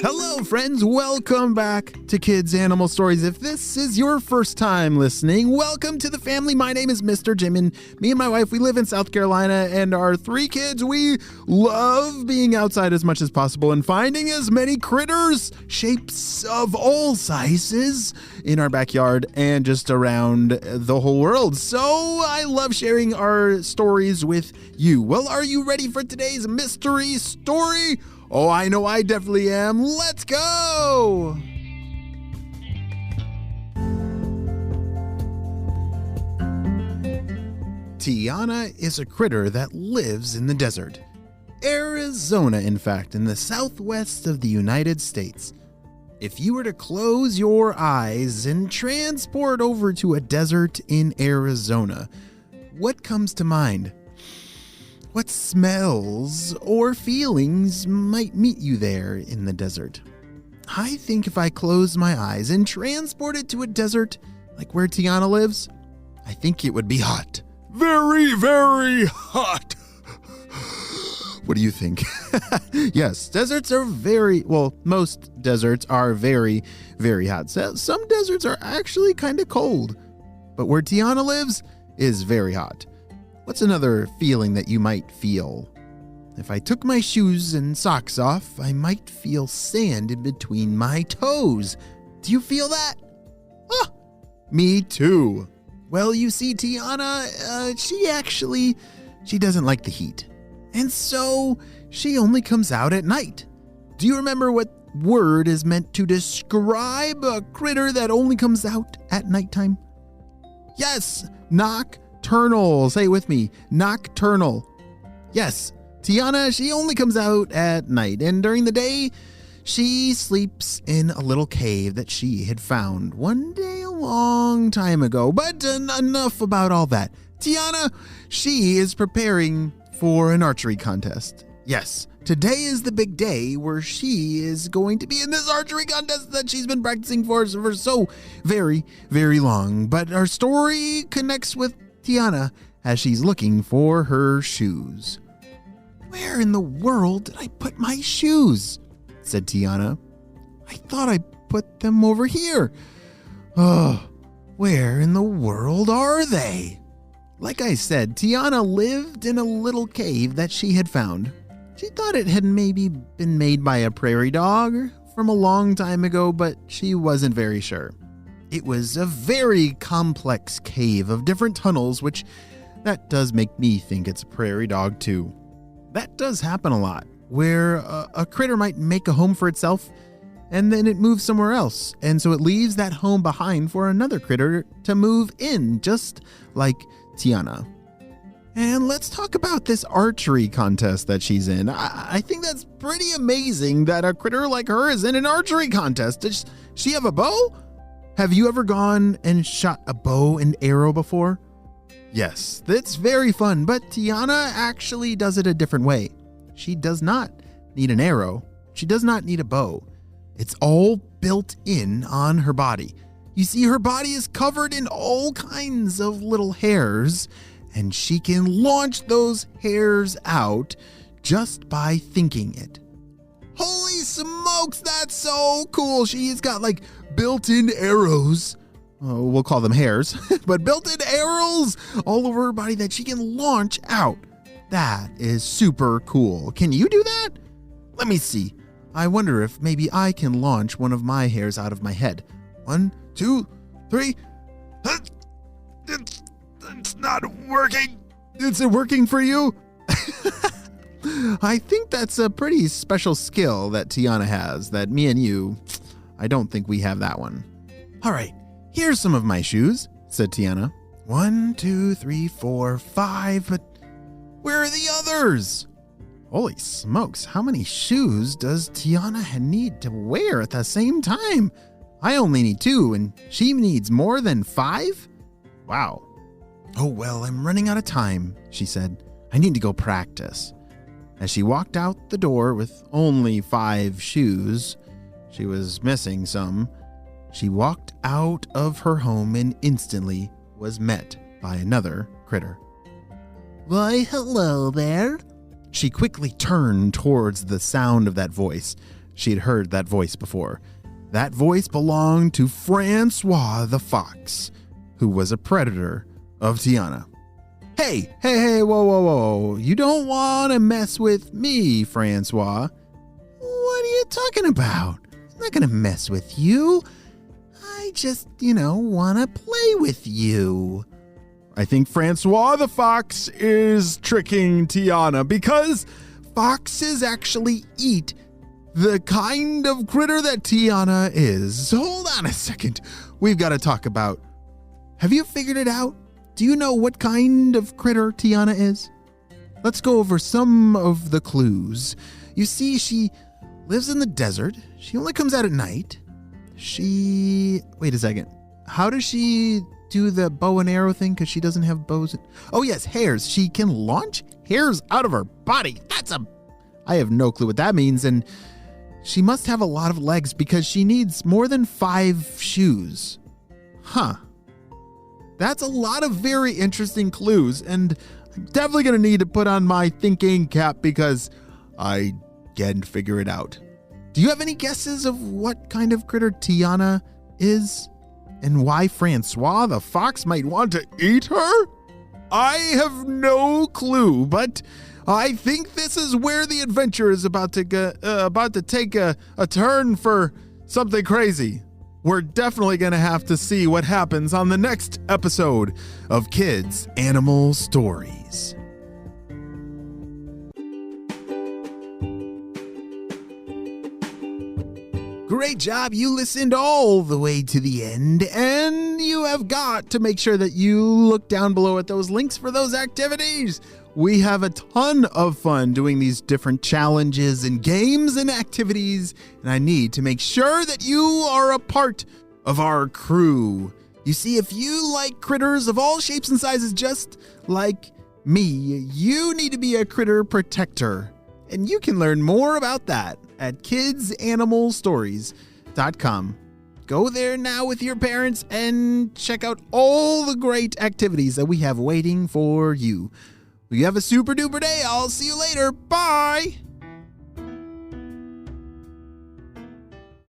Hello, friends. Welcome back to Kids Animal Stories. If this is your first time listening, welcome to the family. My name is Mr. Jim, and me and my wife, we live in South Carolina, and our 3 kids, we love being outside as much as possible and finding as many critters, shapes of all sizes, in our backyard and just around the whole world. So I love sharing our stories with you. Well, are you ready for today's mystery story? Oh, I know I definitely am. Let's go! Tiana is a critter that lives in the desert. Arizona, in fact, in the southwest of the United States. If you were to close your eyes and transport over to a desert in Arizona, what comes to mind? What smells or feelings might meet you there in the desert? I think if I closed my eyes and transported to a desert like where Tiana lives, I think it would be hot. Very, very hot. What do you think? Yes, deserts are most deserts are very, very hot. Some deserts are actually kind of cold, but where Tiana lives is very hot. What's another feeling that you might feel? If I took my shoes and socks off, I might feel sand in between my toes. Do you feel that? Ah, me too. Well, you see, Tiana, she doesn't like the heat. And so she only comes out at night. Do you remember what word is meant to describe a critter that only comes out at nighttime? Yes, nocturnal. Say it with me, nocturnal. Yes, Tiana, she only comes out at night, and during the day, she sleeps in a little cave that she had found one day a long time ago. But enough about all that. Tiana, she is preparing for an archery contest. Yes, today is the big day where she is going to be in this archery contest that she's been practicing for so very, very long. But our story connects with Tiana as she's looking for her shoes. Where in the world did I put my shoes? Said Tiana. I thought I put them over here. Oh, where in the world are they? Like I said, Tiana lived in a little cave that she had found. She thought it had maybe been made by a prairie dog from a long time ago, but she wasn't very sure. It was a very complex cave of different tunnels, which that does make me think it's a prairie dog too. That does happen a lot, where a critter might make a home for itself and then it moves somewhere else. And so it leaves that home behind for another critter to move in, just like Tiana. And let's talk about this archery contest that she's in. I think that's pretty amazing that a critter like her is in an archery contest. Does she have a bow? Have you ever gone and shot a bow and arrow before? Yes, that's very fun, but Tiana actually does it a different way. She does not need an arrow. She does not need a bow. It's all built in on her body. You see, her body is covered in all kinds of little hairs, and she can launch those hairs out just by thinking it. Holy smokes, that's so cool. She's got like built-in arrows. Oh, we'll call them hairs, but built-in arrows all over her body that she can launch out. That is super cool. Can you do that? Let me see. I wonder if maybe I can launch one of my hairs out of my head. 1, 2, 3. It's not working. Is it working for you? I think that's a pretty special skill that Tiana has that me and you, I don't think we have that one. All right, here's some of my shoes, said Tiana. 1, 2, 3, 4, 5, but where are the others? Holy smokes, how many shoes does Tiana need to wear at the same time? I only need 2, and she needs more than 5? Wow. Oh, well, I'm running out of time, she said. I need to go practice. As she walked out the door with only 5 shoes, she was missing some. She walked out of her home and instantly was met by another critter. Why, hello there. She quickly turned towards the sound of that voice. she had heard that voice before. That voice belonged to Francois the fox, who was a predator of Tiana. Hey, whoa. You don't want to mess with me, Francois. What are you talking about? I'm not going to mess with you. I just, want to play with you. I think Francois the fox is tricking Tiana because foxes actually eat the kind of critter that Tiana is. Hold on a second. We've got to talk about. Have you figured it out? Do you know what kind of critter Tiana is? Let's go over some of the clues. You see, she lives in the desert. She only comes out at night. Wait a second. How does she do the bow and arrow thing? Because she doesn't have bows. Oh, yes, hairs. She can launch hairs out of her body. I have no clue what that means. And she must have a lot of legs because she needs more than 5 shoes. Huh. That's a lot of very interesting clues. And I'm definitely going to need to put on my thinking cap because I can't figure it out. Do you have any guesses of what kind of critter Tiana is? And why Francois the fox might want to eat her? I have no clue, but I think this is where the adventure is about to take a turn for something crazy. We're definitely going to have to see what happens on the next episode of Kids Animal Stories. Great job. You listened all the way to the end, and you have got to make sure that you look down below at those links for those activities. We have a ton of fun doing these different challenges and games and activities, and I need to make sure that you are a part of our crew. You see, if you like critters of all shapes and sizes just like me, you need to be a critter protector, and you can learn more about that at kidsanimalstories.com. Go there now with your parents and check out all the great activities that we have waiting for you. You have a super duper day. I'll see you later. Bye.